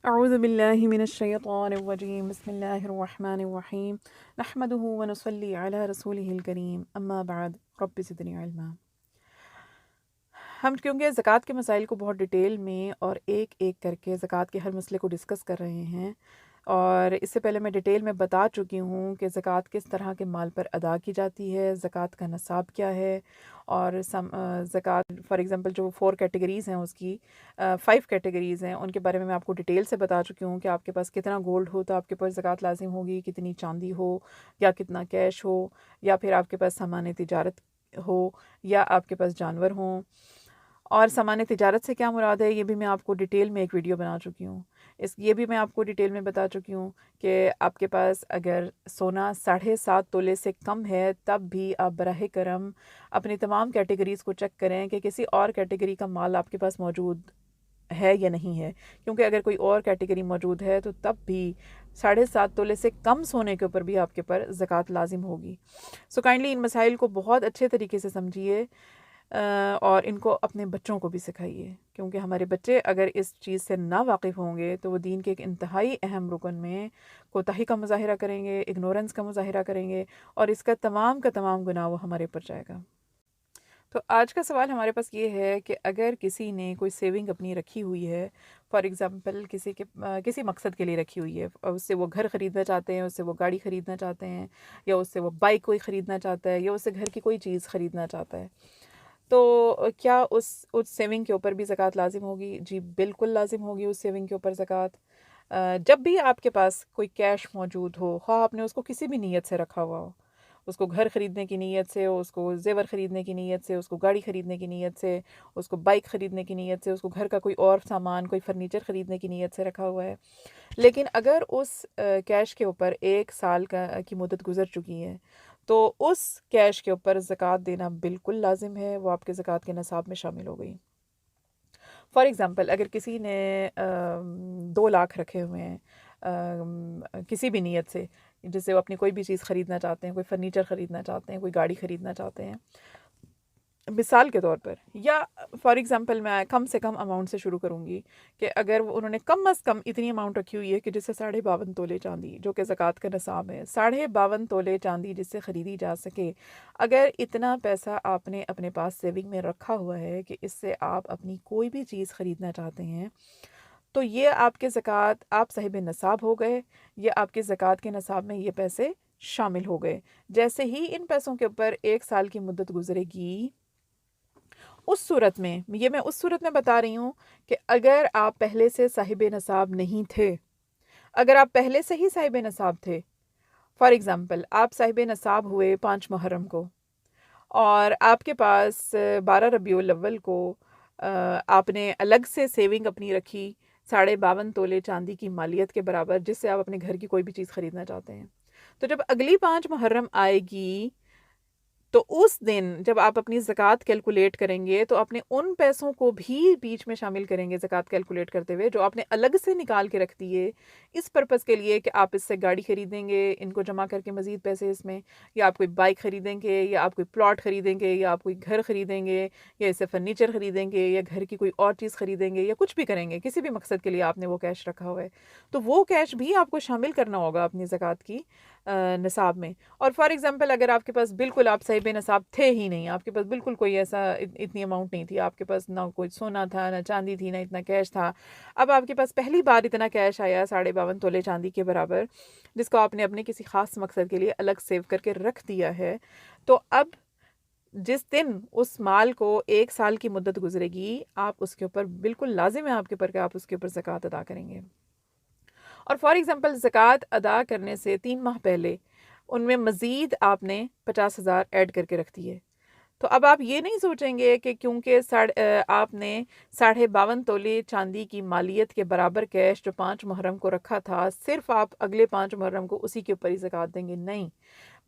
اعوذ باللہ من الشیطان الرجیم بسم اللہ الرحمن الرحیم نحمده ونصلی علی رسولہ الکریم اما بعد رب زدنی علما۔ ہم کیونکہ زکوٰۃ کے مسائل کو بہت ڈیٹیل میں اور ایک ایک کر کے زکوٰۃ کے ہر مسئلے کو ڈسکس کر رہے ہیں، اور اس سے پہلے میں ڈیٹیل میں بتا چکی ہوں کہ زکوٰۃ کس طرح کے مال پر ادا کی جاتی ہے، زکوٰۃ کا نصاب کیا ہے، اور زکوٰۃ فار ایگزامپل جو 4 کیٹیگریز ہیں، اس کی 5 کیٹیگریز ہیں، ان کے بارے میں آپ کو ڈیٹیل سے بتا چکی ہوں کہ آپ کے پاس کتنا گولڈ ہو تو آپ کے پاس زکوٰۃ لازم ہوگی، کتنی چاندی ہو یا کتنا کیش ہو، یا پھر آپ کے پاس سامان تجارت ہو یا آپ کے پاس جانور ہوں۔ اور سامان تجارت سے کیا مراد ہے، یہ بھی میں آپ کو ڈیٹیل میں ایک ویڈیو بنا چکی ہوں۔ یہ بھی میں آپ کو ڈیٹیل میں بتا چکی ہوں کہ آپ کے پاس اگر سونا 7.5 تولے سے کم ہے تب بھی آپ براہ کرم اپنی تمام کیٹیگریز کو چیک کریں کہ کسی اور کیٹیگری کا مال آپ کے پاس موجود ہے یا نہیں ہے، کیونکہ اگر کوئی اور کیٹیگری موجود ہے تو تب بھی 7.5 تولے سے کم سونے کے اوپر بھی آپ کے پر زکوٰۃ لازم ہوگی۔ سو کائنڈلی ان مسائل کو بہت اچھے طریقے سے سمجھیے، اور ان کو اپنے بچوں کو بھی سکھائیے، کیونکہ ہمارے بچے اگر اس چیز سے نا واقف ہوں گے تو وہ دین کے ایک انتہائی اہم رکن میں کوتاہی کا مظاہرہ کریں گے، اگنورنس کا مظاہرہ کریں گے، اور اس کا تمام گناہ وہ ہمارے اوپر جائے گا۔ تو آج کا سوال ہمارے پاس یہ ہے کہ اگر کسی نے کوئی سیونگ اپنی رکھی ہوئی ہے، فار ایگزامپل کسی مقصد کے لیے رکھی ہوئی ہے، اور اس سے وہ گھر خریدنا چاہتے ہیں، اس سے وہ گاڑی خریدنا چاہتے ہیں، یا اس سے وہ بائک کوئی خریدنا چاہتا ہے، یا اس سے گھر کی کوئی چیز خریدنا چاہتا ہے، تو کیا اس سیونگ کے اوپر بھی زکوٰۃ لازم ہوگی؟ جی بالکل لازم ہوگی اس سیونگ کے اوپر زکوٰۃ۔ جب بھی آپ کے پاس کوئی کیش موجود ہو، خواہ آپ نے اس کو کسی بھی نیت سے رکھا ہوا ہو، اس کو گھر خریدنے کی نیت سے، اس کو زیور خریدنے کی نیت سے، اس کو گاڑی خریدنے کی نیت سے، اس کو بائک خریدنے کی نیت سے، اس کو گھر کا کوئی اور سامان، کوئی فرنیچر خریدنے کی نیت سے رکھا ہوا ہے، لیکن اگر اس کیش کے اوپر 1 سال کی مدت گزر چکی ہے تو اس کیش کے اوپر زکوٰۃ دینا بالکل لازم ہے، وہ آپ کے زکوٰۃ کے نصاب میں شامل ہو گئی۔ فار ایگزامپل اگر کسی نے 2 لاکھ رکھے ہوئے ہیں کسی بھی نیت سے، جس سے وہ اپنی کوئی بھی چیز خریدنا چاہتے ہیں، کوئی فرنیچر خریدنا چاہتے ہیں، کوئی گاڑی خریدنا چاہتے ہیں، مثال کے طور پر، یا فار ایگزامپل میں کم سے کم اماؤنٹ سے شروع کروں گی کہ اگر انہوں نے کم از کم اتنی اماؤنٹ رکھی ہوئی ہے کہ جس سے 52.5 تولے چاندی، جو کہ زکوٰۃ کا نصاب ہے، 52.5 تولے چاندی جس سے خریدی جا سکے، اگر اتنا پیسہ آپ نے اپنے پاس سیونگ میں رکھا ہوا ہے کہ اس سے آپ اپنی کوئی بھی چیز خریدنا چاہتے ہیں، تو یہ آپ کے زکوٰۃ، آپ صاحب نصاب ہو گئے، یہ آپ کے زکوٰۃ کے نصاب میں یہ پیسے شامل ہو گئے۔ جیسے ہی ان پیسوں کے اوپر 1 سال کی مدت گزرے گی، اس صورت میں بتا رہی ہوں کہ اگر آپ پہلے سے صاحب نصاب نہیں تھے، اگر آپ پہلے سے ہی صاحب نصاب تھے، فار ایگزامپل آپ صاحب نصاب ہوئے 5 محرم کو، اور آپ کے پاس 12 ربیع الاول کو آپ نے الگ سے سیونگ اپنی رکھی 52.5 تولے چاندی کی مالیت کے برابر، جس سے آپ اپنے گھر کی کوئی بھی چیز خریدنا چاہتے ہیں، تو جب اگلی 5 محرم آئے گی تو اس دن جب آپ اپنی زکوٰۃ کیلکولیٹ کریں گے تو اپنے ان پیسوں کو بھی بیچ میں شامل کریں گے زکوٰۃ کیلکولیٹ کرتے ہوئے، جو آپ نے الگ سے نکال کے رکھ دیے اس پرپس کے لیے کہ آپ اس سے گاڑی خریدیں گے، ان کو جمع کر کے مزید پیسے اس میں، یا آپ کوئی بائک خریدیں گے، یا آپ کوئی پلاٹ خریدیں گے، یا آپ کوئی گھر خریدیں گے، یا اس سے فرنیچر خریدیں گے، یا گھر کی کوئی اور چیز خریدیں گے، یا کچھ بھی کریں گے، کسی بھی مقصد کے لیے آپ نے وہ کیش رکھا ہوا ہے، تو وہ کیش بھی آپ کو شامل کرنا ہوگا اپنی زکوٰۃ کی نصاب میں۔ اور فار ایگزامپل اگر آپ کے پاس بالکل آپ صاحب نصاب تھے ہی نہیں، آپ کے پاس بالکل کوئی ایسا اتنی اماؤنٹ نہیں تھی، آپ کے پاس نہ کوئی سونا تھا، نہ چاندی تھی، نہ اتنا کیش تھا، اب آپ کے پاس پہلی بار اتنا کیش آیا 52.5 تولے چاندی کے برابر، جس کو آپ نے اپنے کسی خاص مقصد کے لیے الگ سیو کر کے رکھ دیا ہے، تو اب جس دن اس مال کو 1 سال کی مدت گزرے گی، آپ اس کے اوپر بالکل لازم ہے آپ کے اوپر کہ آپ اس کے اوپر زکوٰۃ ادا کریں گے۔ اور فار ایگزامپل زکوٰۃ ادا کرنے سے 3 ماہ پہلے ان میں مزید آپ نے 50,000 ایڈ کر کے رکھ دیے، تو اب آپ یہ نہیں سوچیں گے کہ کیونکہ آپ نے 52.5 تولے چاندی کی مالیت کے برابر کیش جو 5 محرم کو رکھا تھا، صرف آپ اگلے 5 محرم کو اسی کے اوپر ہی زکوٰۃ دیں گے، نہیں،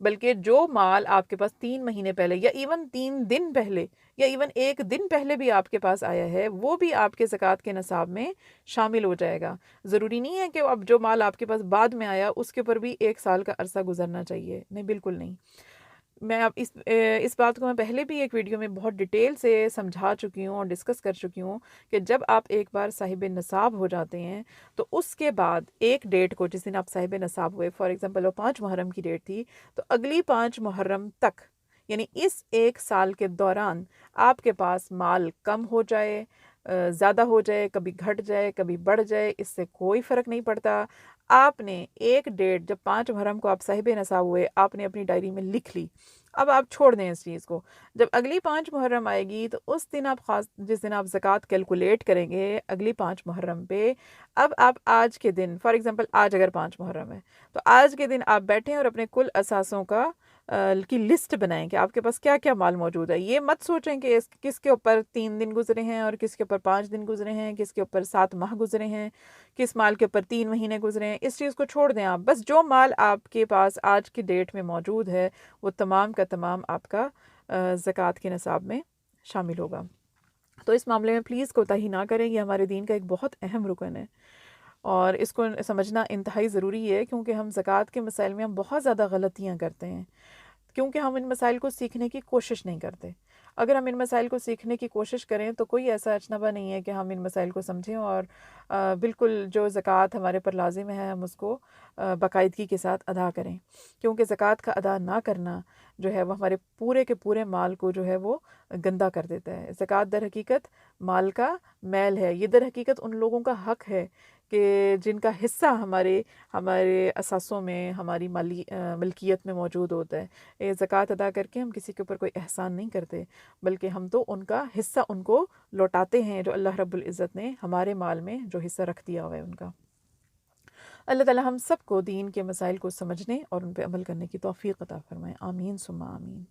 بلکہ جو مال آپ کے پاس 3 مہینے پہلے، یا ایون 3 دن پہلے، یا ایون 1 دن پہلے بھی آپ کے پاس آیا ہے، وہ بھی آپ کے زکوٰۃ کے نصاب میں شامل ہو جائے گا۔ ضروری نہیں ہے کہ اب جو مال آپ کے پاس بعد میں آیا اس کے اوپر بھی 1 سال کا عرصہ گزرنا چاہیے، نہیں، بالکل نہیں۔ میں اب اس بات کو میں پہلے بھی ایک ویڈیو میں بہت ڈیٹیل سے سمجھا چکی ہوں اور ڈسکس کر چکی ہوں کہ جب آپ ایک بار صاحب نصاب ہو جاتے ہیں تو اس کے بعد ایک ڈیٹ کو، جس دن آپ صاحب نصاب ہوئے، فار ایگزامپل وہ 5 محرم کی ڈیٹ تھی، تو اگلی 5 محرم تک، یعنی اس ایک سال کے دوران آپ کے پاس مال کم ہو جائے، زیادہ ہو جائے، کبھی گھٹ جائے، کبھی بڑھ جائے، اس سے کوئی فرق نہیں پڑتا۔ آپ نے ایک ڈیٹ، جب 5 محرم کو آپ صاحب نصاب ہوئے، آپ نے اپنی ڈائری میں لکھ لی، اب آپ چھوڑ دیں اس چیز کو۔ جب اگلی 5 محرم آئے گی تو اس دن آپ جس دن آپ زکوٰۃ کیلکولیٹ کریں گے اگلی 5 محرم پہ، اب آپ آج کے دن، فار ایگزامپل آج اگر 5 محرم ہے تو آج کے دن آپ بیٹھیں اور اپنے کل اثاثوں کی لسٹ بنائیں کہ آپ کے پاس کیا کیا مال موجود ہے۔ یہ مت سوچیں کہ کس کے اوپر 3 دن گزرے ہیں اور کس کے اوپر 5 دن گزرے ہیں، کس کے اوپر 7 ماہ گزرے ہیں، کس مال کے اوپر 3 مہینے گزرے ہیں۔ اس چیز کو چھوڑ دیں آپ، بس جو مال آپ کے پاس آج کی ڈیٹ میں موجود ہے وہ تمام کا تمام آپ کا زکوٰۃ کے نصاب میں شامل ہوگا۔ تو اس معاملے میں پلیز کوتاہی نہ کریں، یہ ہمارے دین کا ایک بہت اہم رکن ہے اور اس کو سمجھنا انتہائی ضروری ہے، کیونکہ ہم زکوٰۃ کے مسائل میں ہم بہت زیادہ غلطیاں کرتے ہیں، کیونکہ ہم ان مسائل کو سیکھنے کی کوشش نہیں کرتے۔ اگر ہم ان مسائل کو سیکھنے کی کوشش کریں تو کوئی ایسا اجنبا نہیں ہے کہ ہم ان مسائل کو سمجھیں اور بالکل جو زکوٰۃ ہمارے پر لازم ہے ہم اس کو باقاعدگی کے ساتھ ادا کریں، کیونکہ زکوٰۃ کا ادا نہ کرنا جو ہے وہ ہمارے پورے کے پورے مال کو جو ہے وہ گندا کر دیتا ہے۔ زکوٰۃ در حقیقت مال کا میل ہے، یہ در حقیقت ان لوگوں کا حق ہے کہ جن کا حصہ ہمارے اثاثوں میں، ہماری مالی ملکیت میں موجود ہوتا ہے۔ زکوٰۃ ادا کر کے ہم کسی کے اوپر کوئی احسان نہیں کرتے، بلکہ ہم تو ان کا حصہ ان کو لوٹاتے ہیں جو اللہ رب العزت نے ہمارے مال میں جو حصہ رکھ دیا ہوا ہے ان کا۔ اللہ تعالی ہم سب کو دین کے مسائل کو سمجھنے اور ان پہ عمل کرنے کی توفیق عطا فرمائے، آمین ثم آمین۔